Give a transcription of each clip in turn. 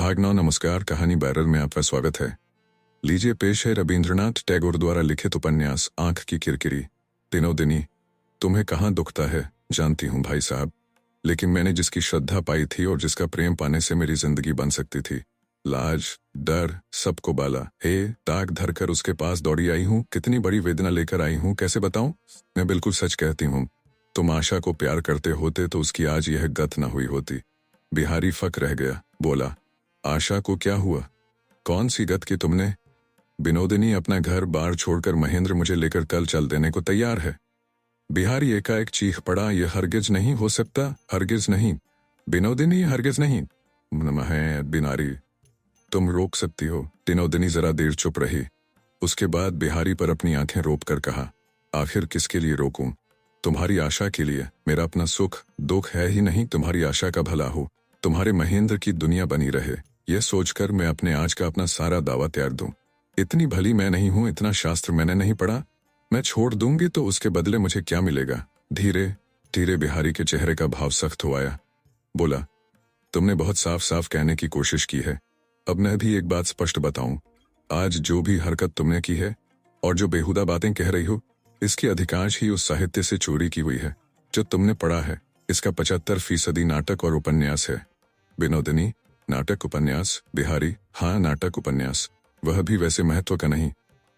भाग 9 नमस्कार कहानी बैरल में आपका स्वागत है। लीजिए पेश है रविंद्रनाथ टैगोर द्वारा लिखित उपन्यास आंख की किरकिरी। दिनोदिनी, तुम्हें कहाँ दुखता है जानती हूँ भाई साहब, लेकिन मैंने जिसकी श्रद्धा पाई थी और जिसका प्रेम पाने से मेरी जिंदगी बन सकती थी, लाज डर सबको बाला हे ताक धरकर उसके पास दौड़ी आई हूँ। कितनी बड़ी वेदना लेकर आई हूँ, कैसे बताऊं? मैं बिल्कुल सच कहती हूँ। तुम आशा को प्यार करते होते तो उसकी आज यह गत न हुई होती। बिहारी फक रह गया, बोला, आशा को क्या हुआ? कौन सी गत की तुमने? विनोदिनी, अपना घर बार छोड़कर महेंद्र मुझे लेकर कल चल देने को तैयार है। बिहारी एकाएक चीख पड़ा, यह हरगिज नहीं हो सकता, हरगिज नहीं विनोदिनी, हरगिज नहीं। बिनारी, तुम रोक सकती हो। विनोदिनी जरा देर चुप रही, उसके बाद बिहारी पर अपनी आंखें रोप कर कहा, आखिर किसके लिए रोकूं? तुम्हारी आशा के लिए। मेरा अपना सुख दुख है ही नहीं, तुम्हारी आशा का भला हो, तुम्हारे महेंद्र की दुनिया बनी रहे, यह सोचकर मैं अपने आज का अपना सारा दावा त्याग दूं। इतनी भली मैं नहीं हूं, इतना शास्त्र मैंने नहीं पढ़ा। मैं छोड़ दूंगी तो उसके बदले मुझे क्या मिलेगा? धीरे धीरे बिहारी के चेहरे का भाव सख्त हो आया। बोला, तुमने बहुत साफ साफ कहने की कोशिश की है। अब मैं भी एक बात स्पष्ट बताऊं, आज जो भी हरकत तुमने की है और जो बेहुदा बातें कह रही हो, इसकी अधिकांश ही उस साहित्य से चोरी की हुई है जो तुमने पढ़ा है। इसका 75% नाटक और उपन्यास है। विनोदिनी, नाटक उपन्यास? बिहारी, हाँ नाटक उपन्यास, वह भी वैसे महत्व का नहीं।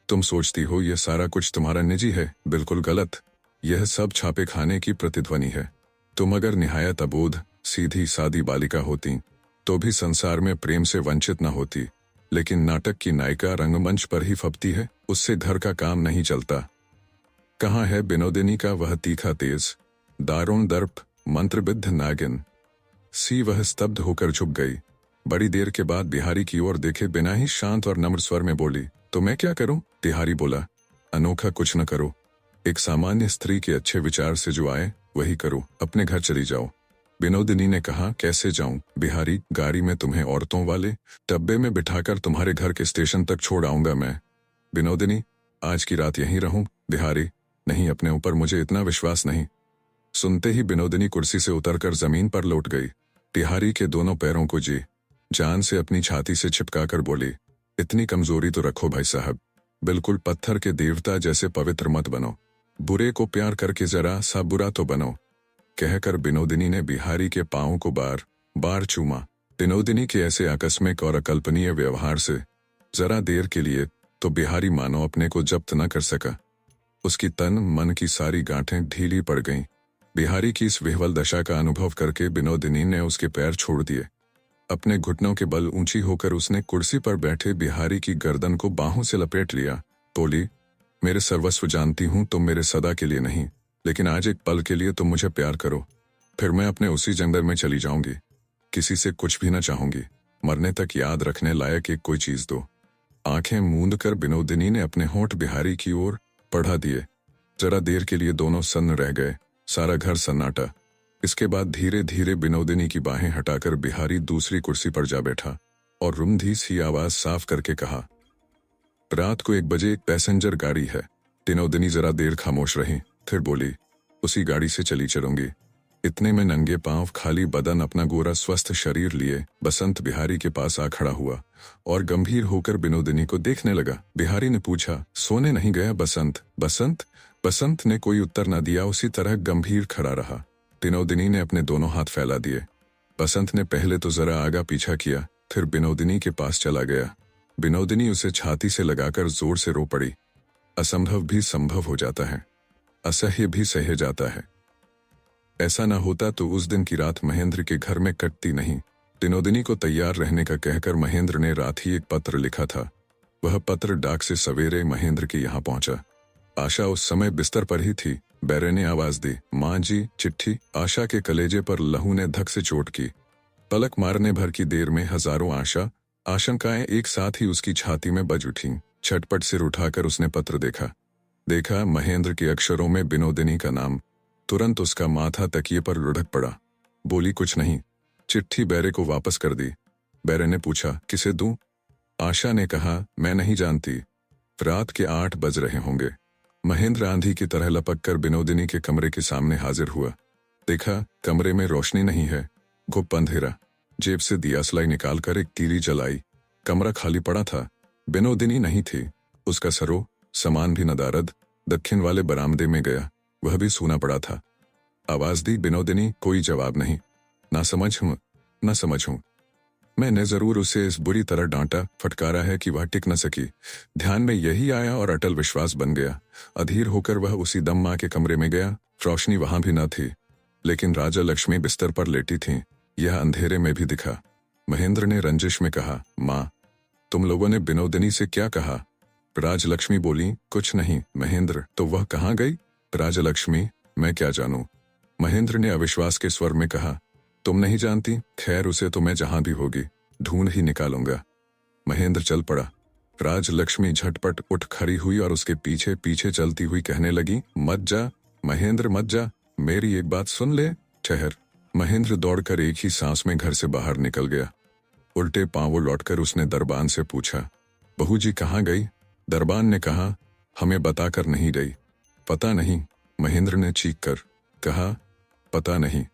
तुम सोचती हो यह सारा कुछ तुम्हारा निजी है, बिल्कुल गलत। यह सब छापे खाने की प्रतिध्वनि है। तुम अगर निहायत अबोध सीधी सादी बालिका होती तो भी संसार में प्रेम से वंचित न होती, लेकिन नाटक की नायिका रंगमंच पर ही फपती है, उससे घर का काम नहीं चलता। कहाँ है विनोदिनी का वह तीखा तेज दारुण दर्प मंत्रबिद्ध नागिन सी? वह स्तब्ध होकर झुक गई। बड़ी देर के बाद बिहारी की ओर देखे बिना ही शांत और नम्र स्वर में बोली, तो मैं क्या करूं? बिहारी बोला, अनोखा कुछ न करो, एक सामान्य स्त्री के अच्छे विचार से जो आए वही करो, अपने घर चली जाओ। विनोदिनी ने कहा, कैसे जाऊं? बिहारी, गाड़ी में तुम्हें औरतों वाले डब्बे में बिठाकर तुम्हारे घर के स्टेशन तक छोड़ आऊंगा मैं। विनोदिनी, आज की रात यहीं रहूं? बिहारी, नहीं, अपने ऊपर मुझे इतना विश्वास नहीं। सुनते ही विनोदिनी कुर्सी से उतरकर जमीन पर लौट गई। बिहारी के दोनों पैरों को जी जान से अपनी छाती से चिपकाकर बोली, इतनी कमजोरी तो रखो भाई साहब, बिल्कुल पत्थर के देवता जैसे पवित्र मत बनो, बुरे को प्यार करके जरा सा बुरा तो बनो। कहकर विनोदिनी ने बिहारी के पांवों को बार बार चूमा। विनोदिनी के ऐसे आकस्मिक और अकल्पनीय व्यवहार से जरा देर के लिए तो बिहारी मानो अपने को जब्त न कर सका। उसकी तन मन की सारी गांठें ढीली पड़ गईं। बिहारी की इस विह्वल दशा का अनुभव करके विनोदिनी ने उसके पैर छोड़ दिए। अपने घुटनों के बल ऊंची होकर उसने कुर्सी पर बैठे बिहारी की गर्दन को बाहों से लपेट लिया। बोली, मेरे सर्वस्व जानती हूं तुम मेरे सदा के लिए नहीं, लेकिन आज एक पल के लिए तुम मुझे प्यार करो, फिर मैं अपने उसी जंगल में चली जाऊंगी। किसी से कुछ भी न चाहूंगी, मरने तक याद रखने लायक एक कोई चीज दो। आंखें मूंद कर विनोदिनी ने अपने होंठ बिहारी की ओर बढ़ा दिए। जरा देर के लिए दोनों सन्न रह गए, सारा घर सन्नाटा। इसके बाद धीरे धीरे विनोदिनी की बाहें हटाकर बिहारी दूसरी कुर्सी पर जा बैठा और रुंधी सी आवाज साफ करके कहा, रात को 1 बजे एक पैसेंजर गाड़ी है। विनोदिनी जरा देर खामोश रही, फिर बोली, उसी गाड़ी से चली चलूंगी। इतने में नंगे पांव खाली बदन अपना गोरा स्वस्थ शरीर लिए बसंत बिहारी के पास आ खड़ा हुआ और गंभीर होकर विनोदिनी को देखने लगा। बिहारी ने पूछा, सोने नहीं गया बसंत? बसंत बसंत ने कोई उत्तर न दिया, उसी तरह गंभीर खड़ा रहा। विनोदिनी ने अपने दोनों हाथ फैला दिए। बसंत ने पहले तो जरा आगा पीछा किया, फिर विनोदिनी के पास चला गया। विनोदिनी उसे छाती से लगाकर जोर से रो पड़ी। असंभव भी संभव हो जाता है, असह्य भी सहे जाता है। ऐसा न होता तो उस दिन की रात महेंद्र के घर में कटती नहीं। विनोदिनी को तैयार रहने का कहकर महेंद्र ने रात ही एक पत्र लिखा था। वह पत्र डाक से सवेरे महेंद्र के यहाँ पहुंचा। आशा उस समय बिस्तर पर ही थी। बैरे ने आवाज दी, माँ जी, चिट्ठी। आशा के कलेजे पर लहू ने धक से चोट की। पलक मारने भर की देर में हजारों आशंकाएं एक साथ ही उसकी छाती में बज उठीं। छटपट सिर उठाकर उसने पत्र देखा महेंद्र के अक्षरों में विनोदिनी का नाम। तुरंत उसका माथा तकिए पर लुढ़क पड़ा। बोली, कुछ नहीं। चिट्ठी बैरे को वापस कर दी। बैरे ने पूछा, किसे दूं? आशा ने कहा, मैं नहीं जानती। रात के 8 बज रहे होंगे। महेंद्र आंधी की तरह लपक कर विनोदिनी के कमरे के सामने हाजिर हुआ। देखा, कमरे में रोशनी नहीं है, गुप्त अंधेरा। जेब से दियासलाई निकालकर एक तीली जलाई। कमरा खाली पड़ा था, बिनोदिनी नहीं थी। उसका सरो सामान भी नदारद दक्षिण वाले बरामदे में गया, वह भी सूना पड़ा था। आवाज दी बिनोदिनी, कोई जवाब नहीं। ना समझ हूं। मैंने जरूर उसे इस बुरी तरह डांटा फटकारा है कि वह टिक न सकी। ध्यान में यही आया और अटल विश्वास बन गया। अधीर होकर वह उसी दम माँ के कमरे में गया। रोशनी वहां भी न थी, लेकिन राजा लक्ष्मी बिस्तर पर लेटी थीं। यह अंधेरे में भी दिखा। महेंद्र ने रंजिश में कहा, माँ, तुम लोगों ने बिनोदिनी से क्या कहा? राजलक्ष्मी बोली, कुछ नहीं। महेंद्र, तो वह कहाँ गई? राजलक्ष्मी, मैं क्या जानूं? महेंद्र ने अविश्वास के स्वर में कहा, तुम नहीं जानती? खैर, उसे तो मैं जहां भी होगी ढूंढ ही निकालूंगा। महेंद्र चल पड़ा। राजलक्ष्मी झटपट उठ खड़ी हुई और उसके पीछे पीछे चलती हुई कहने लगी, मत जा महेंद्र, मत जा, मेरी एक बात सुन ले। ठहर। महेंद्र दौड़कर एक ही सांस में घर से बाहर निकल गया। उल्टे पांवों लौटकर उसने दरबान से पूछा, बहू जी कहाँ गई? दरबान ने कहा, हमें बताकर नहीं गई। पता नहीं, महेंद्र ने चीख कर कहा। पता नहीं,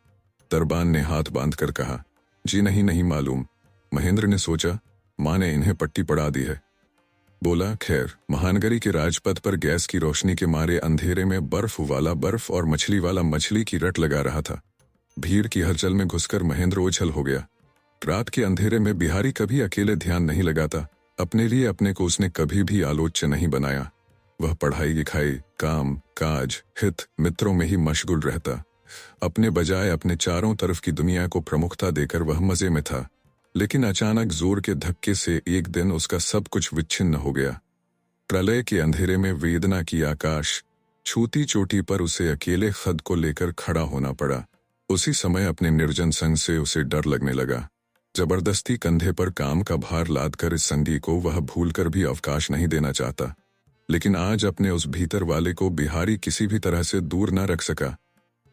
दरबान ने हाथ बांधकर कहा। जी नहीं मालूम। महेंद्र ने सोचा, माँ ने इन्हें पट्टी पड़ा दी है। बोला, खैर। महानगरी के राजपथ पर गैस की रोशनी के मारे अंधेरे में बर्फ वाला बर्फ और मछली वाला मछली की रट लगा रहा था। भीड़ की हलचल में घुसकर महेंद्र ओझल हो गया। रात के अंधेरे में बिहारी कभी अकेले ध्यान नहीं लगाता। अपने लिए अपने को उसने कभी भी आलोच्य नहीं बनाया। वह पढ़ाई लिखाई, काम काज, हित मित्रों में ही मशगूल रहता। अपने बजाय अपने चारों तरफ की दुनिया को प्रमुखता देकर वह मजे में था। लेकिन अचानक जोर के धक्के से एक दिन उसका सब कुछ विच्छिन्न हो गया। प्रलय के अंधेरे में वेदना की आकाश छूती चोटी पर उसे अकेले खुद को लेकर खड़ा होना पड़ा। उसी समय अपने निर्जन संग से उसे डर लगने लगा। जबरदस्ती कंधे पर काम का भार लादकर इस संगी को वह भूलकर भी अवकाश नहीं देना चाहता। लेकिन आज अपने उस भीतर वाले को बिहारी किसी भी तरह से दूर न रख सका।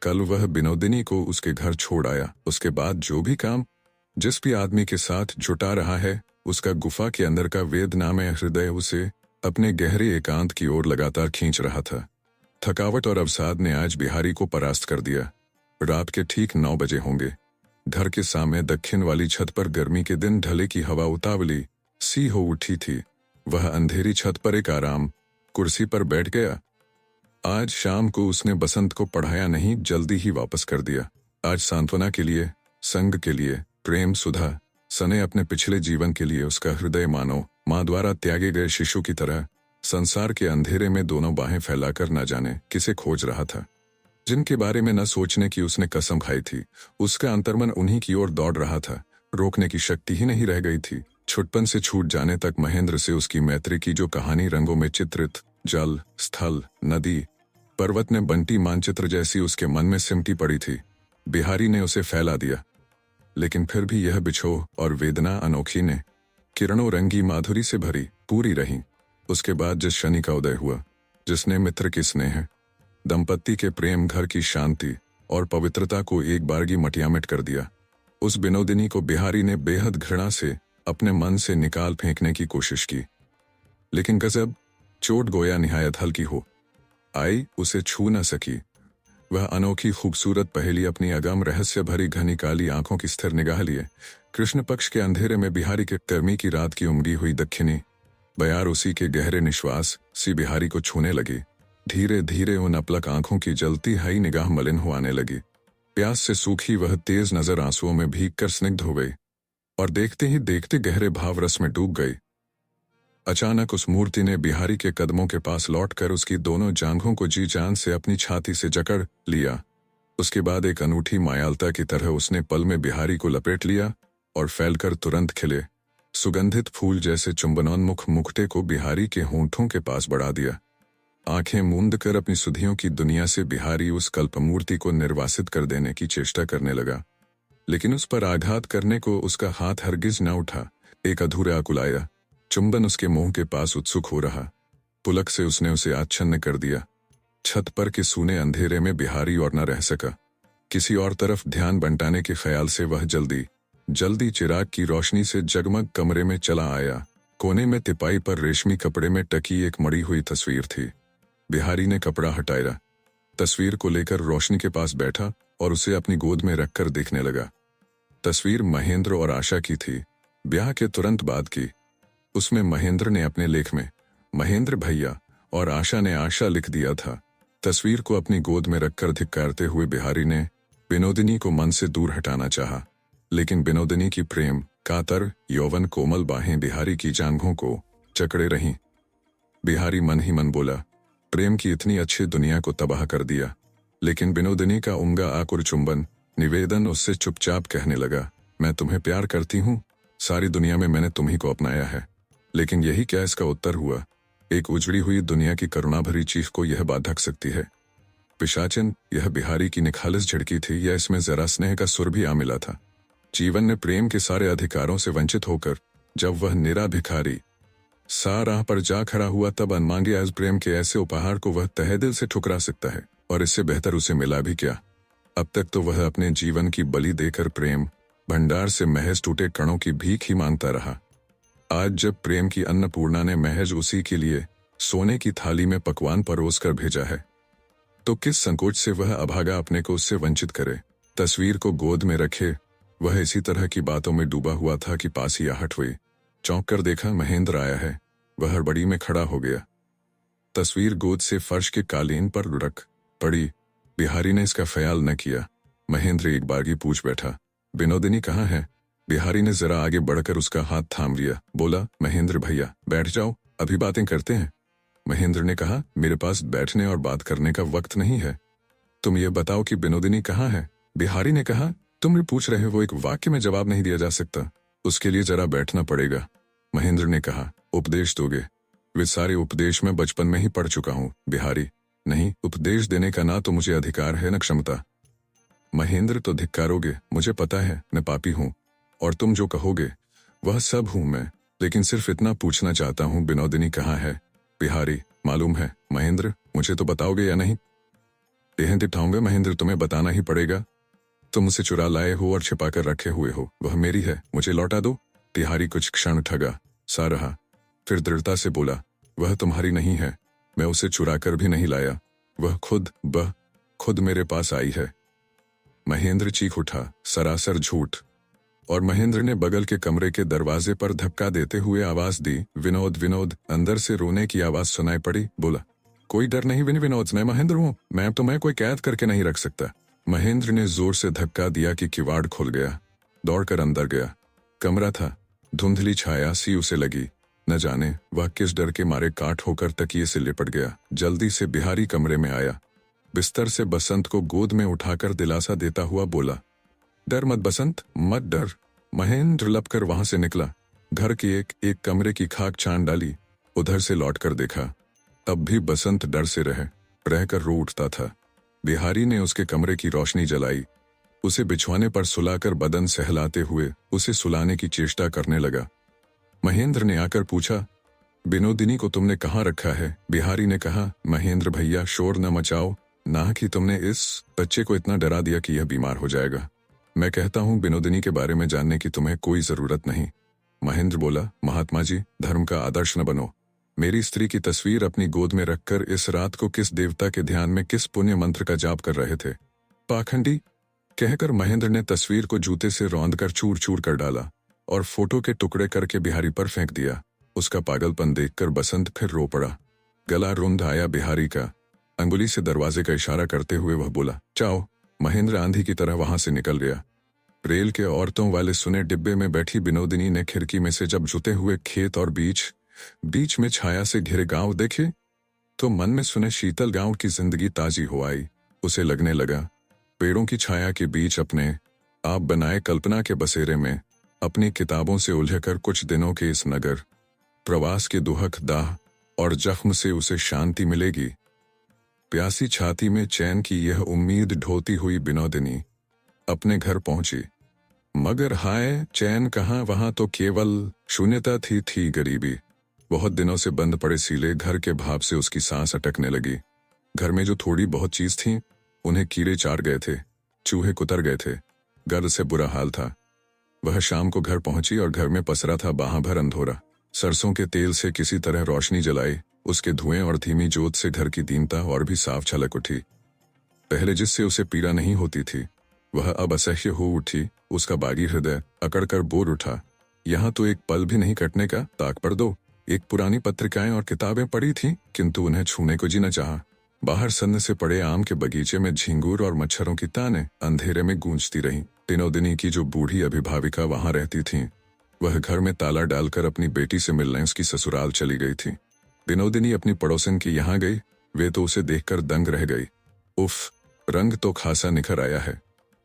कल वह बिनोदिनी को उसके घर छोड़ आया। उसके बाद जो भी काम जिस भी आदमी के साथ जुटा रहा है, उसका गुफा के अंदर का वेदनामय हृदय उसे अपने गहरे एकांत की ओर लगातार खींच रहा था। थकावट और अवसाद ने आज बिहारी को परास्त कर दिया। रात के ठीक 9 बजे होंगे। घर के सामने दक्षिण वाली छत पर गर्मी के दिन ढले की हवा उतावली सी हो उठी थी। वह अंधेरी छत पर एक आराम कुर्सी पर बैठ गया। आज शाम को उसने बसंत को पढ़ाया नहीं, जल्दी ही वापस कर दिया। आज सांत्वना के लिए, संग के लिए, प्रेम सुधा सने अपने पिछले जीवन के लिए उसका हृदय मानो माँ द्वारा त्यागे गए शिशु की तरह संसार के अंधेरे में दोनों बाहें फैलाकर न जाने किसे खोज रहा था। जिनके बारे में न सोचने की उसने कसम खाई थी, उसका अंतर्मन उन्हीं की ओर दौड़ रहा था। रोकने की शक्ति ही नहीं रह गई थी। छुटपन से छूट जाने तक महेंद्र से उसकी मैत्री की जो कहानी रंगों में चित्रित, जल, स्थल, नदी, पर्वत ने बंटी मानचित्र जैसी उसके मन में सिमटी पड़ी थी, बिहारी ने उसे फैला दिया। लेकिन फिर भी यह बिछोह और वेदना अनोखी ने किरणों रंगी माधुरी से भरी पूरी रही। उसके बाद जिस शनि का उदय हुआ, जिसने मित्र की स्नेह, दंपत्ति के प्रेम, घर की शांति और पवित्रता को एक बारगी मटियामिट कर दिया, उस बिनोदिनी को बिहारी ने बेहद घृणा से अपने मन से निकाल फेंकने की कोशिश की। लेकिन गजब, चोट गोया निहायत हल्की हो आई, उसे छू न सकी। वह अनोखी खूबसूरत पहेली अपनी अगम रहस्य भरी घनी काली आंखों की स्थिर निगाह लिए कृष्ण पक्ष के अंधेरे में बिहारी के गर्मी की रात की उमड़ी हुई दक्षिणी बयार उसी के गहरे निश्वास सी बिहारी को छूने लगी। धीरे धीरे उन अपलक आंखों की जलती हई निगाह मलिन हो आने लगी। प्यास से सूखी वह तेज नजर आंसुओं में भीग कर स्निग्ध हो गई और देखते ही देखते गहरे भाव रस में डूब गई। अचानक उस मूर्ति ने बिहारी के कदमों के पास लौटकर उसकी दोनों जांघों को जी जान से अपनी छाती से जकड़ लिया। उसके बाद एक अनूठी मायालता की तरह उसने पल में बिहारी को लपेट लिया और फैलकर तुरंत खिले सुगंधित फूल जैसे चुंबनोन्मुख मुखटे को बिहारी के होंठों के पास बढ़ा दिया। आंखें मूंद कर अपनी सुधियों की दुनिया से बिहारी उस कल्पमूर्ति को निर्वासित कर देने की चेष्टा करने लगा। लेकिन उस पर आघात करने को उसका हाथ हरगिज न उठा। एक अधूरा अकुलाया चुंबन उसके मुंह के पास उत्सुक हो रहा। पुलक से उसने उसे आच्छन्न कर दिया। छत पर के सूने अंधेरे में बिहारी और न रह सका। किसी और तरफ ध्यान बंटाने के ख्याल से वह जल्दी जल्दी चिराग की रोशनी से जगमग कमरे में चला आया। कोने में तिपाई पर रेशमी कपड़े में टकी एक मड़ी हुई तस्वीर थी। बिहारी ने कपड़ा हटाया, तस्वीर को लेकर रोशनी के पास बैठा और उसे अपनी गोद में रखकर देखने लगा। तस्वीर महेंद्र और आशा की थी, ब्याह के तुरंत बाद की। उसमें महेंद्र ने अपने लेख में महेंद्र भैया और आशा ने आशा लिख दिया था। तस्वीर को अपनी गोद में रखकर धिक्कारते हुए बिहारी ने विनोदिनी को मन से दूर हटाना चाहा, लेकिन विनोदिनी की प्रेम कातर यौवन कोमल बाहें बिहारी की जांघों को जकड़े रहीं। बिहारी मन ही मन बोला, प्रेम की इतनी अच्छी दुनिया को तबाह कर दिया। लेकिन विनोदिनी का उंगा आकुर चुंबन निवेदन उससे चुपचाप कहने लगा, मैं तुम्हें प्यार करती हूँ, सारी दुनिया में मैंने तुम्ही को अपनाया है। लेकिन यही क्या इसका उत्तर हुआ? एक उजड़ी हुई दुनिया की करुणा भरी चीख को यह बात ढक सकती है? पिशाचन, यह बिहारी की निखालस झिड़की थी या इसमें जरा स्नेह का सुर भी आ मिला था? जीवन ने प्रेम के सारे अधिकारों से वंचित होकर जब वह निरा भिखारी सा राह पर जा खड़ा हुआ, तब अनमांगे आज प्रेम के ऐसे उपहार को वह तहे दिल से ठुकरा सकता है। और इससे बेहतर उसे मिला भी क्या? अब तक तो वह अपने जीवन की बलि देकर प्रेम भंडार से महज टूटे कणों की भीख ही मांगता रहा। आज जब प्रेम की अन्नपूर्णा ने महज उसी के लिए सोने की थाली में पकवान परोस कर भेजा है, तो किस संकोच से वह अभागा अपने को उससे वंचित करे? तस्वीर को गोद में रखे वह इसी तरह की बातों में डूबा हुआ था कि पास ही आहट हुई। चौंक कर देखा, महेंद्र आया है। वह हड़बड़ी में खड़ा हो गया। तस्वीर गोद से फर्श के कालीन पर लुढ़क पड़ी। बिहारी ने इसका ख्याल न किया। महेंद्र एक बागी पूछ बैठा, विनोदिनी कहाँ है? बिहारी ने जरा आगे बढ़कर उसका हाथ थाम लिया, बोला, महेंद्र भैया बैठ जाओ, अभी बातें करते हैं। महेंद्र ने कहा, मेरे पास बैठने और बात करने का वक्त नहीं है। तुम ये बताओ कि विनोदिनी कहाँ है? बिहारी ने कहा, तुम ये पूछ रहे हो, एक वाक्य में जवाब नहीं दिया जा सकता, उसके लिए जरा बैठना पड़ेगा। महेंद्र ने कहा, उपदेश दोगे? वे सारे उपदेश मैं बचपन में ही पढ़ चुका हूँ। बिहारी, नहीं, उपदेश देने का ना तो मुझे अधिकार है न क्षमता। महेंद्र, तो धिक्कारोगे, मुझे पता है, मैं पापी हूँ, और तुम जो कहोगे वह सब हूं मैं, लेकिन सिर्फ इतना पूछना चाहता हूँ, विनोदिनी कहाँ है? बिहारी, मालूम है। महेंद्र, मुझे तो बताओगे या नहीं? देह दिखाऊंगा महेंद्र, तुम्हें बताना ही पड़ेगा। तुम उसे चुरा लाए हो और छिपा कर रखे हुए हो, वह मेरी है, मुझे लौटा दो। बिहारी कुछ क्षण ठगा सा रहा, फिर दृढ़ता से बोला, वह तुम्हारी नहीं है, मैं उसे चुरा कर भी नहीं लाया, वह खुद मेरे पास आई है। महेंद्र चीख उठा, सरासर झूठ। और महेंद्र ने बगल के कमरे के दरवाजे पर धक्का देते हुए आवाज दी, विनोद विनोद। अंदर से रोने की आवाज सुनाई पड़ी। बोला, कोई डर नहीं विनोद, मैं महेंद्र हूँ, मैं कोई कैद करके नहीं रख सकता। महेंद्र ने जोर से धक्का दिया कि किवाड़ खुल गया। दौड़कर अंदर गया। कमरा था, धुंधली छाया सी उसे लगी। न जाने वह किस डर के मारे काट होकर तकिए से लिपट गया। जल्दी से बिहारी कमरे में आया। बिस्तर से बसंत को गोद में उठाकर दिलासा देता हुआ बोला, डर मत बसंत, मत डर। महेंद्र लपकर वहां से निकला। घर की एक कमरे की खाक छान डाली। उधर से लौटकर देखा, तब भी बसंत डर से रहकर रो उठता था। बिहारी ने उसके कमरे की रोशनी जलाई, उसे बिछवाने पर सुलाकर बदन सहलाते हुए उसे सुलाने की चेष्टा करने लगा। महेंद्र ने आकर पूछा, विनोदिनी को तुमने कहाँ रखा है? बिहारी ने कहा, महेंद्र भैया शोर न मचाओ, ना कि तुमने इस बच्चे को इतना डरा दिया कि यह बीमार हो जाएगा। मैं कहता हूँ विनोदिनी के बारे में जानने की तुम्हें कोई जरूरत नहीं। महेंद्र बोला, महात्मा जी, धर्म का आदर्श न बनो। मेरी स्त्री की तस्वीर अपनी गोद में रखकर इस रात को किस देवता के ध्यान में किस पुण्य मंत्र का जाप कर रहे थे? पाखंडी, कहकर महेंद्र ने तस्वीर को जूते से रौंदकर चूर चूर कर डाला और फोटो के टुकड़े करके बिहारी पर फेंक दिया। उसका पागलपन देखकर बसंत फिर रो पड़ा। गला रुंध आया बिहारी का। अंगुली से दरवाजे का इशारा करते हुए वह बोला, जाओ। महेंद्र आंधी की तरह वहां से निकल गया। रेल के औरतों वाले सुने डिब्बे में बैठी विनोदिनी ने खिड़की में से जब जुते हुए खेत और बीच में छाया से घिरे गांव देखे, तो मन में सुने शीतल गांव की जिंदगी ताजी हो आई। उसे लगने लगा, पेड़ों की छाया के बीच अपने आप बनाए कल्पना के बसेरे में अपनी किताबों से उलझकर कुछ दिनों के इस नगर प्रवास के दुहक दाह और जख्म से उसे शांति मिलेगी। प्यासी छाती में चैन की यह उम्मीद ढोती हुई विनोदिनी अपने घर पहुंची, मगर हाय चैन कहाँ, वहां तो केवल शून्यता थी गरीबी। बहुत दिनों से बंद पड़े सीले घर के भाप से उसकी सांस अटकने लगी। घर में जो थोड़ी बहुत चीज थी उन्हें कीड़े चाट गए थे, चूहे कुतर गए थे, गर्द से बुरा हाल था। वह शाम को घर पहुंची और घर में पसरा था बाहां भर अंधोरा। सरसों के तेल से किसी तरह रोशनी जलाई, उसके धुएं और धीमी जोत से घर की दीनता और भी साफ झलक उठी। पहले जिससे उसे पीड़ा नहीं होती थी, वह अब असह्य हो उठी, उसका बागी हृदय अकड़कर बोल उठा। यहाँ तो एक पल भी नहीं कटने का ताक पर दो। एक पुरानी पत्रिकाएं और किताबें पड़ी थीं, किंतु उन्हें छूने को जी न चाहा। बाहर सन्न से पड़े आम के बगीचे में झिंगूर और मच्छरों की ताने अंधेरे में गूंजती रहीं। विनोदिनी की जो बूढ़ी अभिभाविका वहां रहती थीं, वह घर में ताला डालकर अपनी बेटी से मिलने उसकी ससुराल चली गई थी। विनोदिनी अपनी पड़ोसन की यहाँ गई, वे तो उसे देखकर दंग रह गई। उफ, रंग तो खासा निखर आया है,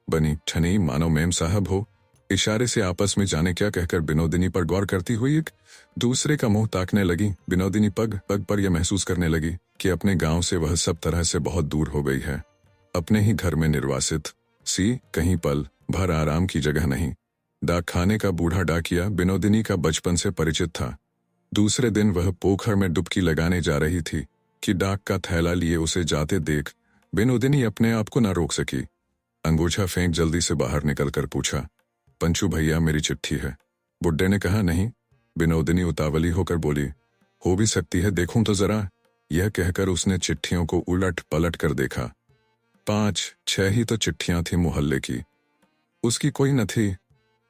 बनी ठनी मानो मेम साहब हो। इशारे से आपस में जाने क्या कहकर विनोदिनी पर गौर करती हुई एक दूसरे का मुंह ताकने लगी। विनोदिनी पग पग पर यह महसूस करने लगी कि अपने गांव से वह सब तरह से बहुत दूर हो गई है। अपने ही घर में निर्वासित सी कहीं पल भर आराम की जगह नहीं। डाक खाने का बूढ़ा डाकिया विनोदिनी का बचपन से परिचित था। दूसरे दिन वह पोखर में डुबकी लगाने जा रही थी कि डाक का थैला लिए उसे जाते देख विनोदिनी अपने आप को न रोक सकी। अंगूठा फेंक जल्दी से बाहर निकलकर पूछा, पंचू भैया मेरी चिट्ठी है? बुड्ढे ने कहा नहीं। विनोदिनी उतावली होकर बोली, हो भी सकती है, देखूं तो जरा। यह कहकर उसने चिट्ठियों को उलट पलट कर देखा। 5-6 ही तो चिट्ठियां थी मोहल्ले की, उसकी कोई न थी।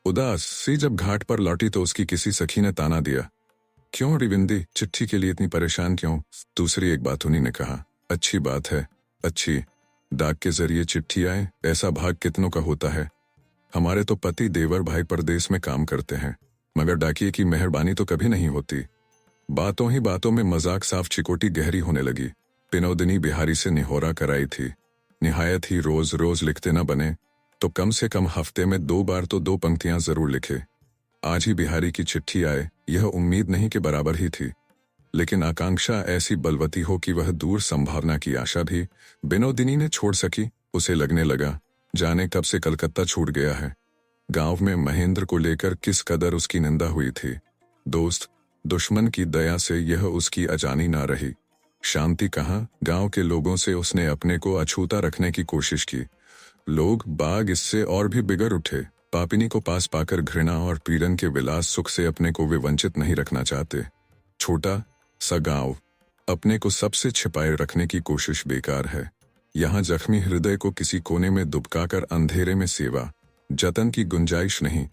उदास सी जब घाट पर लौटी तो उसकी किसी सखी ने ताना दिया, क्यों रिविंदी, चिट्ठी के लिए इतनी परेशान क्यों? दूसरी एक बात उन्हीं ने कहा, अच्छी बात है, अच्छी। डाक के जरिए चिट्ठी आए, ऐसा भाग कितनों का होता है। हमारे तो पति देवर भाई परदेश में काम करते हैं, मगर डाकिए की मेहरबानी तो कभी नहीं होती। बातों ही बातों में मजाक साफ चिकोटी गहरी होने लगी। विनोदिनी बिहारी से निहोरा कराई थी, निहायत ही रोज रोज लिखते न बने तो कम से कम हफ्ते में 2 बार तो 2 पंक्तियां जरूर लिखे। आज ही बिहारी की चिट्ठी आए, यह उम्मीद नहीं के बराबर ही थी, लेकिन आकांक्षा ऐसी बलवती हो कि वह दूर संभावना की आशा भी विनोदिनी ने छोड़ सकी। उसे लगने लगा जाने कब से कलकत्ता छूट गया है। गांव में महेंद्र को लेकर किस कदर उसकी निंदा हुई थी। दोस्त दुश्मन की दया से यह उसकी अजानी ना रही। शांति कहाँ, गांव के लोगों से उसने अपने को अछूता रखने की कोशिश की। लोग बाग इससे और भी बिगड़ उठे। पापिनी को पास पाकर घृणा और पीड़न के विलास सुख से अपने को वे वंचित नहीं रखना चाहते। छोटा सा गांव अपने को सबसे छिपाए रखने की कोशिश बेकार है। यहाँ जख्मी हृदय को किसी कोने में दुबकाकर अंधेरे में सेवा जतन की गुंजाइश नहीं।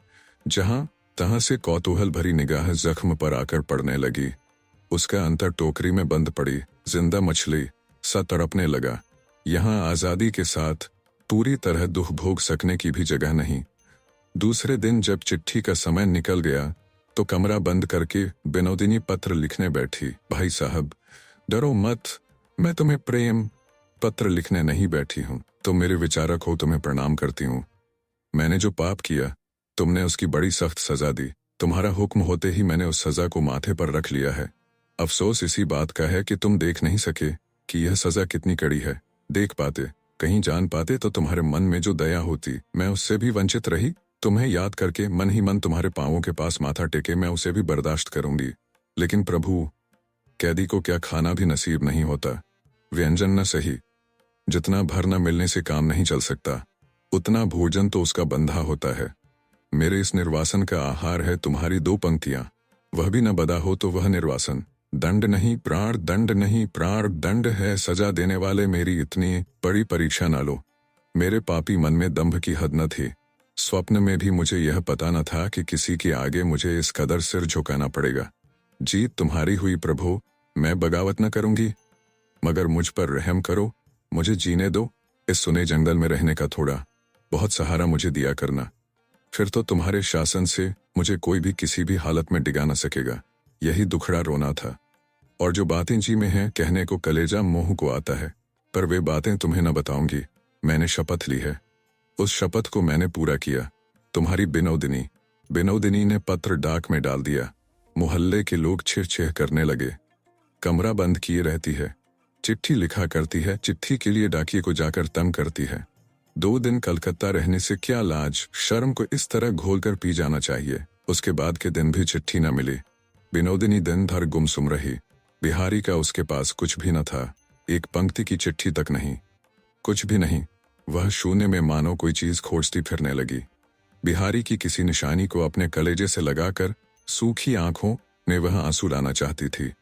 जहां तहां से कौतूहल भरी निगाह जख्म पर आकर पड़ने लगी। उसका अंतर टोकरी में बंद पड़ी जिंदा मछली सा तड़पने लगा। यहाँ आजादी के साथ पूरी तरह दुख भोग सकने की भी जगह नहीं। दूसरे दिन जब चिट्ठी का समय निकल गया तो कमरा बंद करके विनोदिनी पत्र लिखने बैठी। भाई साहब डरो मत, मैं तुम्हें प्रेम पत्र लिखने नहीं बैठी हूँ। तुम मेरे विचारक हो, तुम्हें प्रणाम करती हूँ। मैंने जो पाप किया तुमने उसकी बड़ी सख्त सजा दी। तुम्हारा हुक्म होते ही मैंने उस सजा को माथे पर रख लिया है। अफसोस इसी बात का है कि तुम देख नहीं सके कि यह सजा कितनी कड़ी है। देख पाते, कहीं जान पाते तो तुम्हारे मन में जो दया होती, मैं उससे भी वंचित रही। तुम्हें याद करके मन ही मन तुम्हारे पांवों के पास माथा टेके मैं उसे भी बर्दाश्त करूंगी। लेकिन प्रभु, कैदी को क्या खाना भी नसीब नहीं होता? व्यंजन न सही, जितना भर न मिलने से काम नहीं चल सकता, उतना भोजन तो उसका बंधा होता है। मेरे इस निर्वासन का आहार है तुम्हारी 2 पंक्तियां, वह भी न बदा हो तो वह निर्वासन। दंड नहीं प्राण दंड नहीं प्राण दंड है, सजा देने वाले मेरी इतनी बड़ी परीक्षा न लो। मेरे पापी मन में दंभ की हद न थी। स्वप्न में भी मुझे यह पता न था कि किसी के आगे मुझे इस कदर सिर झुकाना पड़ेगा। जीत तुम्हारी हुई प्रभु, मैं बगावत न करूंगी, मगर मुझ पर रहम करो, मुझे जीने दो। इस सुने जंगल में रहने का थोड़ा बहुत सहारा मुझे दिया करना, फिर तो तुम्हारे शासन से मुझे कोई भी किसी भी हालत में डिगा न सकेगा। यही दुखड़ा रोना था। और जो बातें जी में हैं कहने को कलेजा मुंह को आता है, पर वे बातें तुम्हें न बताऊंगी। मैंने शपथ ली है, उस शपथ को मैंने पूरा किया। तुम्हारी विनोदिनी। विनोदिनी ने पत्र डाक में डाल दिया। मोहल्ले के लोग छिर करने लगे। कमरा बंद किए रहती है, चिट्ठी लिखा करती है, चिट्ठी के लिए डाकिए को जाकर तंग करती है। 2 दिन कलकत्ता रहने से क्या लाज शर्म को इस तरह घोलकर पी जाना चाहिए। उसके बाद के दिन भी चिट्ठी न मिली। विनोदिनी दिन भर गुमसुम रही। बिहारी का उसके पास कुछ भी न था, एक पंक्ति की चिट्ठी तक नहीं, कुछ भी नहीं। वह शून्य में मानो कोई चीज खोजती फिरने लगी। बिहारी की किसी निशानी को अपने कलेजे से लगाकर सूखी आंखों में वह आंसू लाना चाहती थी।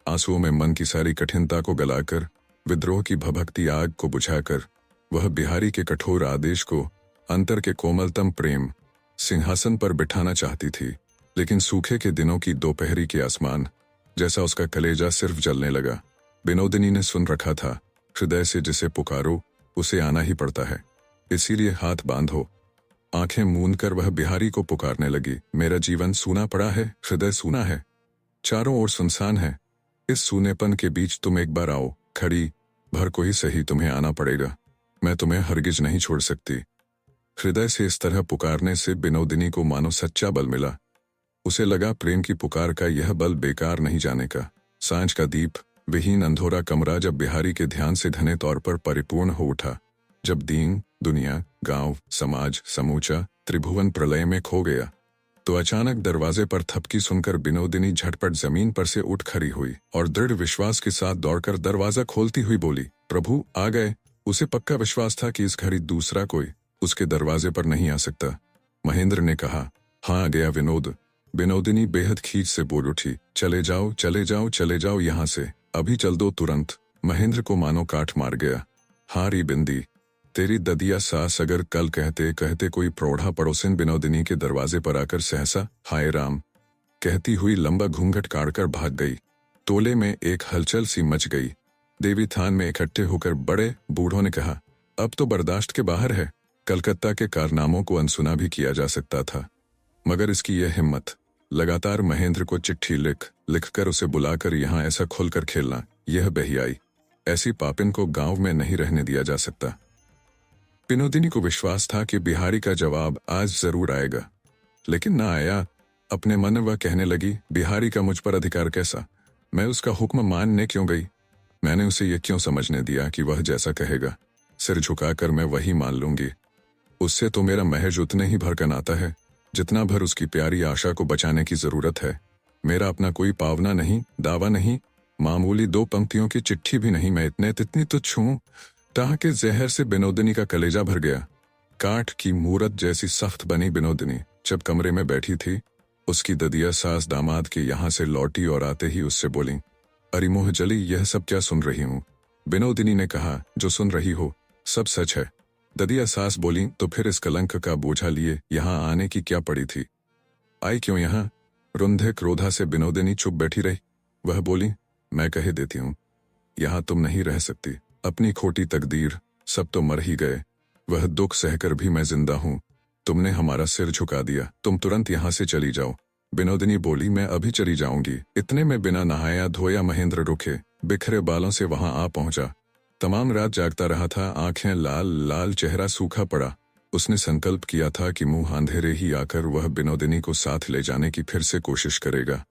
आंसुओं में मन की सारी कठिनता को गलाकर, विद्रोह की भभकती आग को बुझाकर, वह बिहारी के कठोर आदेश को अंतर के कोमलतम प्रेम सिंहासन पर बिठाना चाहती थी, लेकिन सूखे के दिनों की दोपहरी के आसमान जैसा उसका कलेजा सिर्फ जलने लगा। विनोदिनी ने सुन रखा था, हृदय से जिसे पुकारो उसे आना ही पड़ता है, इसीलिए हाथ बांधो। आंखें मूंद कर वह बिहारी को पुकारने लगी। मेरा जीवन सूना पड़ा है, हृदय सूना है, चारों ओर सुनसान है। इस सूनेपन के बीच तुम एक बार आओ, खड़ी भर को ही सही तुम्हें आना पड़ेगा। मैं तुम्हें हरगिज नहीं छोड़ सकती। हृदय से इस तरह पुकारने से विनोदिनी को मानो सच्चा बल मिला। उसे लगा प्रेम की पुकार का यह बल बेकार नहीं जाने का। सांझ का दीप विहीन अंधोरा कमरा जब बिहारी के ध्यान से घने तौर पर परिपूर्ण हो उठा, जब दीन दुनिया, गांव, समाज, समूचा त्रिभुवन प्रलय में खो गया, तो अचानक दरवाजे पर थपकी सुनकर विनोदिनी झटपट जमीन पर से उठ खड़ी हुई और दृढ़ विश्वास के साथ दौड़कर दरवाजा खोलती हुई बोली, प्रभु आ गए। उसे पक्का विश्वास था कि इस घड़ी दूसरा कोई उसके दरवाजे पर नहीं आ सकता। महेंद्र ने कहा, हाँ आ गया विनोद। विनोदिनी बेहद खींच से बोल उठी, चले जाओ चले जाओ चले जाओ यहाँ से, अभी चल दो तुरंत। महेंद्र को मानो काठ मार गया। हाँ री बिंदी, तेरी ददिया सास अगर कल कहते कहते कोई प्रौढ़ा पड़ोसिन विनोदिनी के दरवाजे पर आकर सहसा हाय राम कहती हुई लंबा घूंघट काटकर भाग गई। टोले में एक हलचल सी मच गई। देवी थान में इकट्ठे होकर बड़े बूढ़ों ने कहा, अब तो बर्दाश्त के बाहर है। कलकत्ता के कारनामों को अनसुना भी किया जा सकता था, मगर इसकी यह हिम्मत। लगातार महेंद्र को चिट्ठी लिखकर उसे बुलाकर यहाँ ऐसा खुलकर खेलना, यह बेहियाई। ऐसी पापिन को गांव में नहीं रहने दिया जा सकता। विनोदिनी को विश्वास था कि बिहारी का जवाब आज जरूर आएगा, लेकिन ना आया। अपने मन में वह कहने लगी, बिहारी का मुझ पर अधिकार कैसा? मैं उसका हुक्म मानने क्यों गई? मैंने उसे यह क्यों समझने दिया कि वह जैसा कहेगा सिर झुकाकर मैं वही मान लूंगी? उससे तो मेरा महज उतने ही भर का नाता है जितना भर उसकी प्यारी आशा को बचाने की जरूरत है। मेरा अपना कोई पावना नहीं, दावा नहीं, मामूली 2 पंक्तियों की चिट्ठी भी नहीं। मैं इतने तितनी तुच्छ हूं। ताह के जहर से विनोदिनी का कलेजा भर गया। काठ की मूरत जैसी सख्त बनी विनोदिनी जब कमरे में बैठी थी, उसकी ददिया सास दामाद के यहाँ से लौटी और आते ही उससे बोली, अरे मोह जली, यह सब क्या सुन रही हूँ? विनोदिनी ने कहा, जो सुन रही हो सब सच है। ददिया सास बोली, तो फिर इस कलंक का बोझा लिए यहाँ आने की क्या पड़ी थी? आई क्यों यहाँ? रुंधे क्रोधा से विनोदिनी चुप बैठी रही। वह बोली, मैं कह देती हूँ, यहाँ तुम नहीं रह सकती। अपनी खोटी तकदीर, सब तो मर ही गए। वह दुख सहकर भी मैं जिंदा हूँ। तुमने हमारा सिर झुका दिया, तुम तुरंत यहाँ से चली जाओ। विनोदिनी बोली, मैं अभी चली जाऊंगी। इतने में बिना नहाया धोया महेंद्र रुके बिखरे बालों से वहां आ पहुंचा। तमाम रात जागता रहा था, आंखें लाल लाल, चेहरा सूखा पड़ा। उसने संकल्प किया था कि मुंह अंधेरे ही आकर वह विनोदिनी को साथ ले जाने की फिर से कोशिश करेगा।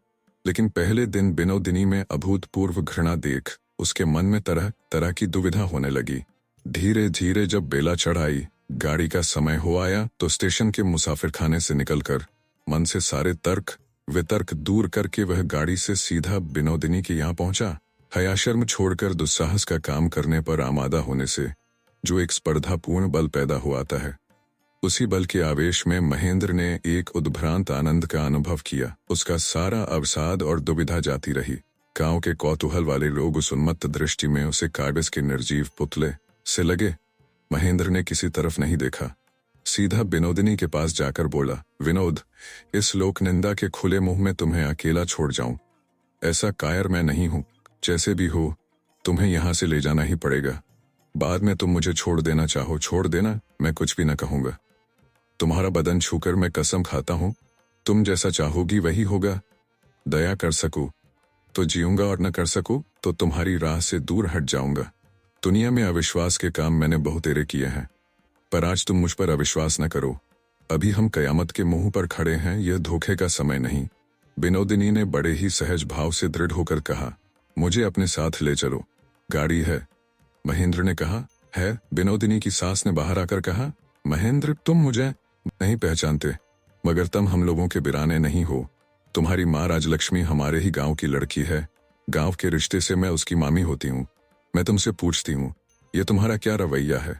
लेकिन पहले दिन विनोदिनी में अभूतपूर्व घृणा देख उसके मन में तरह तरह की दुविधा होने लगी। धीरे धीरे जब बेला चढ़ आई, गाड़ी का समय हो आया, तो स्टेशन के मुसाफिरखाने से निकलकर मन से सारे तर्क वितर्क दूर करके वह गाड़ी से सीधा विनोदिनी के यहाँ पहुंचा। हयाशर्म छोड़कर दुस्साहस का काम करने पर आमादा होने से जो एक स्पर्धापूर्ण बल पैदा हुआ आता है, उसी बल के आवेश में महेंद्र ने एक उद्भ्रांत आनंद का अनुभव किया। उसका सारा अवसाद और दुविधा जाती रही। गांव के कौतूहल वाले लोग उस उन्मत्त दृष्टि में उसे कागज के निर्जीव पुतले से लगे। महेंद्र ने किसी तरफ नहीं देखा, सीधा विनोदिनी के पास जाकर बोला, विनोद, इस लोक निंदा के खुले मुंह में तुम्हें अकेला छोड़ जाऊं, ऐसा कायर मैं नहीं हूं। जैसे भी हो, तुम्हें यहां से ले जाना ही पड़ेगा। बाद में तुम मुझे छोड़ देना चाहो छोड़ देना, मैं कुछ भी न कहूंगा। तुम्हारा बदन छूकर मैं कसम खाता हूं, तुम जैसा चाहोगी वही होगा। दया कर सकूं तो जीऊंगा और न कर सकूं तो तुम्हारी राह से दूर हट जाऊंगा। दुनिया में अविश्वास के काम मैंने बहुतेरे किए हैं, पर आज तुम मुझ पर अविश्वास न करो। अभी हम कयामत के मुंह पर खड़े हैं, यह धोखे का समय नहीं। विनोदिनी ने बड़े ही सहज भाव से दृढ़ होकर कहा, मुझे अपने साथ ले चलो। गाड़ी है? महेंद्र ने कहा। है, विनोदिनी की सास ने बाहर आकर कहा। महेंद्र, तुम मुझे नहीं पहचानते, मगर तुम हम लोगों के बिराने नहीं हो। तुम्हारी माँ राजलक्ष्मी हमारे ही गांव की लड़की है। गांव के रिश्ते से मैं उसकी मामी होती हूँ। मैं तुमसे पूछती हूँ, ये तुम्हारा क्या रवैया है?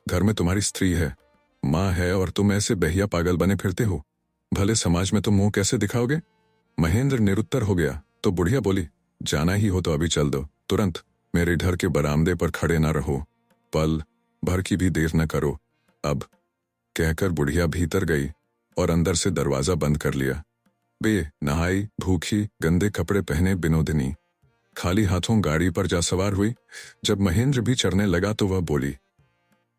घर में तुम्हारी स्त्री है, माँ है, और तुम ऐसे बहिया पागल बने फिरते हो। भले समाज में तुम मुंह कैसे दिखाओगे? महेंद्र निरुत्तर हो गया तो बुढ़िया बोली, जाना ही हो तो अभी चल दो, तुरंत। मेरे घर के बरामदे पर खड़े ना रहो, पल भर की भी देर न करो। अब कहकर बुढ़िया भीतर गई और अंदर से दरवाजा बंद कर लिया। बे नहाई, भूखी, गंदे कपड़े पहने बिनोदिनी खाली हाथों गाड़ी पर जा सवार हुई। जब महेंद्र भी चढ़ने लगा तो वह बोली,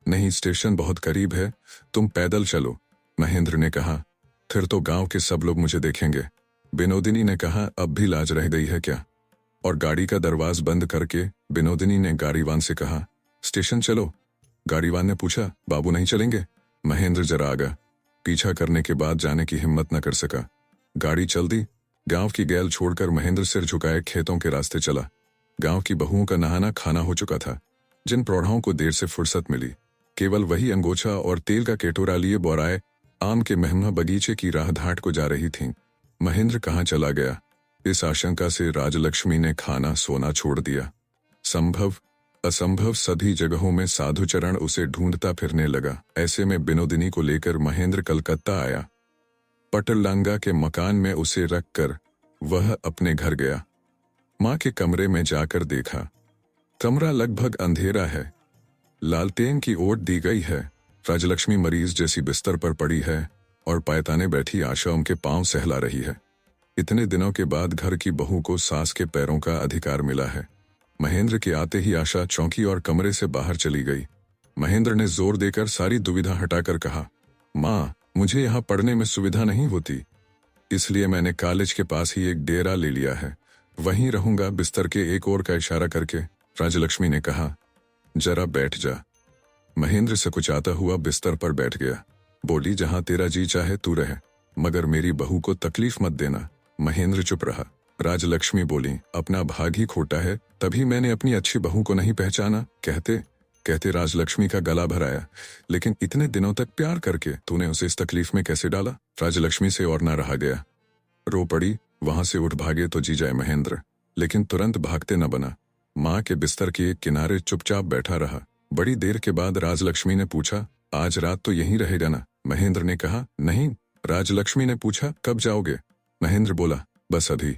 नहीं, स्टेशन बहुत करीब है, तुम पैदल चलो। महेंद्र ने कहा, फिर तो गांव के सब लोग मुझे देखेंगे। बिनोदिनी ने कहा, अब भी लाज रह गई है क्या? और गाड़ी का दरवाज बंद करके बिनोदिनी ने गाड़ीवान से कहा, स्टेशन चलो। गाड़ीवान ने पूछा, बाबू नहीं चलेंगे? महेंद्र जरा आगा पीछा करने के बाद जाने की हिम्मत न कर सका। गाड़ी चल दी। गांव की गैल छोड़कर महेंद्र सिर झुकाए खेतों के रास्ते चला। गांव की बहुओं का नहाना खाना हो चुका था। जिन प्रौढ़ाओं को देर से फुर्सत मिली, केवल वही अंगोछा और तेल का केटोरा लिए बोराए आम के मेहमा बगीचे की राह धाट को जा रही थीं। महेंद्र कहाँ चला गया, इस आशंका से राजलक्ष्मी ने खाना सोना छोड़ दिया। संभव असंभव सभी जगहों में साधुचरण उसे ढूंढता फिरने लगा। ऐसे में बिनोदिनी को लेकर महेंद्र कलकत्ता आया। पटलडांगा के मकान में उसे रखकर वह अपने घर गया। मां के कमरे में जाकर देखा, कमरा लगभग अंधेरा है, लालटेन की ओट दी गई है। राजलक्ष्मी मरीज जैसी बिस्तर पर पड़ी है और पायताने बैठी आशा उनके पांव सहला रही है। इतने दिनों के बाद घर की बहू को सास के पैरों का अधिकार मिला है। महेंद्र के आते ही आशा चौंकी और कमरे से बाहर चली गई। महेंद्र ने जोर देकर सारी दुविधा हटाकर कहा, मां, मुझे यहाँ पढ़ने में सुविधा नहीं होती, इसलिए मैंने कॉलेज के पास ही एक डेरा ले लिया है, वहीं रहूंगा। बिस्तर के एक ओर का इशारा करके राजलक्ष्मी ने कहा, जरा बैठ जा। महेंद्र सकुचाता हुआ बिस्तर पर बैठ गया। बोली, जहां तेरा जी चाहे तू रहे, मगर मेरी बहू को तकलीफ मत देना। महेंद्र चुप रहा। राजलक्ष्मी बोली, अपना भाग ही खोटा है, तभी मैंने अपनी अच्छी बहू को नहीं पहचाना। कहते कहते राजलक्ष्मी का गला भराया, लेकिन इतने दिनों तक प्यार करके तूने उसे इस तकलीफ में कैसे डाला? राजलक्ष्मी से और ना रहा गया, रो पड़ी। वहां से उठ भागे तो जी जाए महेंद्र, लेकिन तुरंत भागते न बना। मां के बिस्तर के एक किनारे चुपचाप बैठा रहा। बड़ी देर के बाद राजलक्ष्मी ने पूछा, आज रात तो यहीं रहेगा ना? महेंद्र ने कहा, नहीं। राजलक्ष्मी ने पूछा, कब जाओगे? महेंद्र बोला, बस अभी।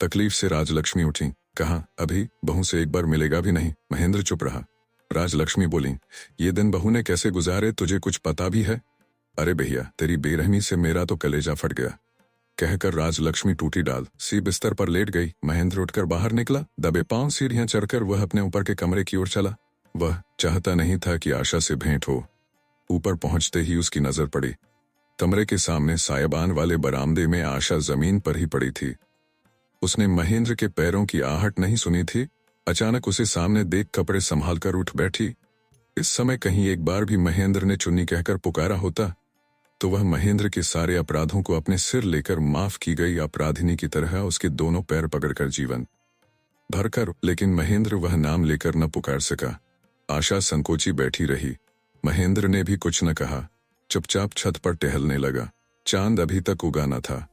तकलीफ से राजलक्ष्मी उठी। कहा, अभी? बहू से एक बार मिलेगा भी नहीं? महेंद्र चुप रहा। राजलक्ष्मी बोली, ये दिन बहू ने कैसे गुजारे तुझे कुछ पता भी है? अरे भैया, तेरी बेरहमी से मेरा तो कलेजा फट गया, कहकर राजलक्ष्मी टूटी डाल सी बिस्तर पर लेट गई। महेंद्र उठकर बाहर निकला। दबे पांव सीढ़ियां चढ़कर वह अपने ऊपर के कमरे की ओर चला। वह चाहता नहीं था कि आशा से भेंट हो। ऊपर पहुंचते ही उसकी नजर पड़ी। कमरे के सामने सायाबान वाले बरामदे में आशा जमीन पर ही पड़ी थी। उसने महेंद्र के पैरों की आहट नहीं सुनी थी। अचानक उसे सामने देख कपड़े संभालकर उठ बैठी। इस समय कहीं एक बार भी महेंद्र ने चुन्नी कहकर पुकारा होता तो वह महेंद्र के सारे अपराधों को अपने सिर लेकर माफ की गई अपराधिनी की तरह उसके दोनों पैर पकड़कर जीवन भरकर, लेकिन महेंद्र वह नाम लेकर न पुकार सका। आशा संकोची बैठी रही। महेंद्र ने भी कुछ न कहा, चुपचाप छत पर टहलने लगा। चांद अभी तक उगा न था।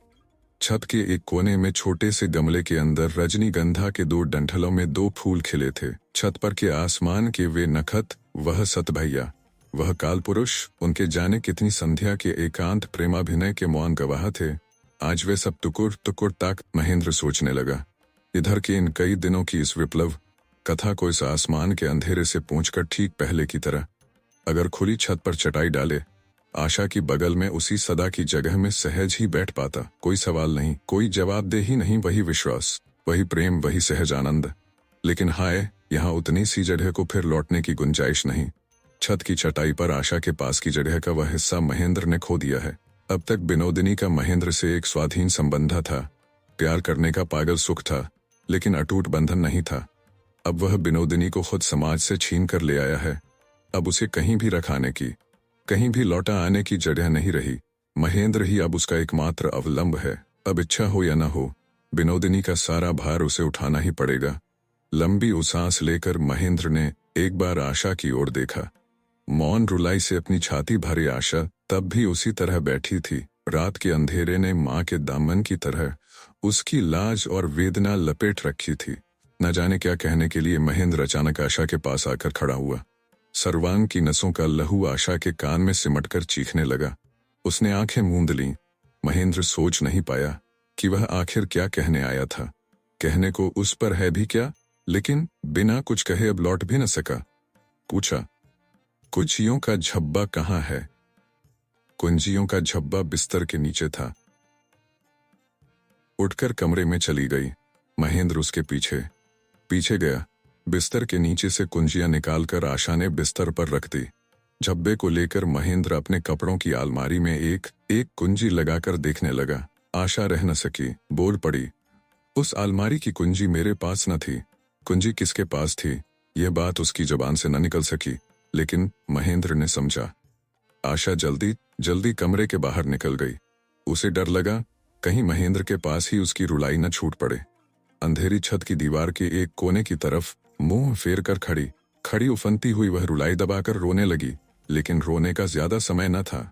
छत के एक कोने में छोटे से गमले के अंदर रजनीगंधा के 2 डंठलों में 2 फूल खिले थे। छत पर के आसमान के वे नखत, वह सत भैया, वह काल पुरुष, उनके जाने कितनी संध्या के एकांत प्रेमाभिनय के मौन गवाह थे। आज वे सब टुकुर टुकुर ताक। महेंद्र सोचने लगा, इधर के इन कई दिनों की इस विप्लव कथा को इस आसमान के अंधेरे से पूंछकर ठीक पहले की तरह अगर खुली छत पर चटाई डाले, आशा की बगल में उसी सदा की जगह में सहज ही बैठ पाता। कोई सवाल नहीं, कोई जवाबदेही नहीं, वही विश्वास, वही प्रेम, वही सहज आनंद। लेकिन हाय, यहाँ उतनी सी जगह को फिर लौटने की गुंजाइश नहीं। छत की चटाई पर आशा के पास की जगह का वह हिस्सा महेंद्र ने खो दिया है। अब तक बिनोदिनी का महेंद्र से एक स्वाधीन संबंध था, प्यार करने का पागल सुख था, लेकिन अटूट बंधन नहीं था। अब वह बिनोदिनी को खुद समाज से छीन कर ले आया है। अब उसे कहीं भी रखाने की, कहीं भी लौटा आने की जगह नहीं रही। महेंद्र ही अब उसका एकमात्र अवलंब है। अब इच्छा हो या न हो, बिनोदिनी का सारा भार उसे उठाना ही पड़ेगा। लंबी उसांस लेकर महेंद्र ने एक बार आशा की ओर देखा। मौन रुलाई से अपनी छाती भरी आशा तब भी उसी तरह बैठी थी। रात के अंधेरे ने मां के दामन की तरह उसकी लाज और वेदना लपेट रखी थी। न जाने क्या कहने के लिए महेंद्र अचानक आशा के पास आकर खड़ा हुआ। सर्वांग की नसों का लहू आशा के कान में सिमटकर चीखने लगा। उसने आंखें मूंद लीं। महेंद्र सोच नहीं पाया कि वह आखिर क्या कहने आया था। कहने को उस पर है भी क्या, लेकिन बिना कुछ कहे अब लौट भी न सका। पूछा, कुछ यूं का झब्बा कहाँ है? कुंजियों का झब्बा बिस्तर के नीचे था। उठकर कमरे में चली गई। महेंद्र उसके पीछे पीछे गया। बिस्तर के नीचे से कुंजियां निकालकर आशा ने बिस्तर पर रख दी। झब्बे को लेकर महेंद्र अपने कपड़ों की अलमारी में एक एक कुंजी लगाकर देखने लगा। आशा रह न सकी, बोल पड़ी, उस अलमारी की कुंजी मेरे पास न थी। कुंजी किसके पास थी, यह बात उसकी जुबान से न निकल सकी, लेकिन महेंद्र ने समझा। आशा जल्दी जल्दी कमरे के बाहर निकल गई। उसे डर लगा कहीं महेंद्र के पास ही उसकी रुलाई न छूट पड़े। अंधेरी छत की दीवार के एक कोने की तरफ मुंह फेर कर खड़ी उफनती हुई वह रुलाई दबाकर रोने लगी, लेकिन रोने का ज्यादा समय न था।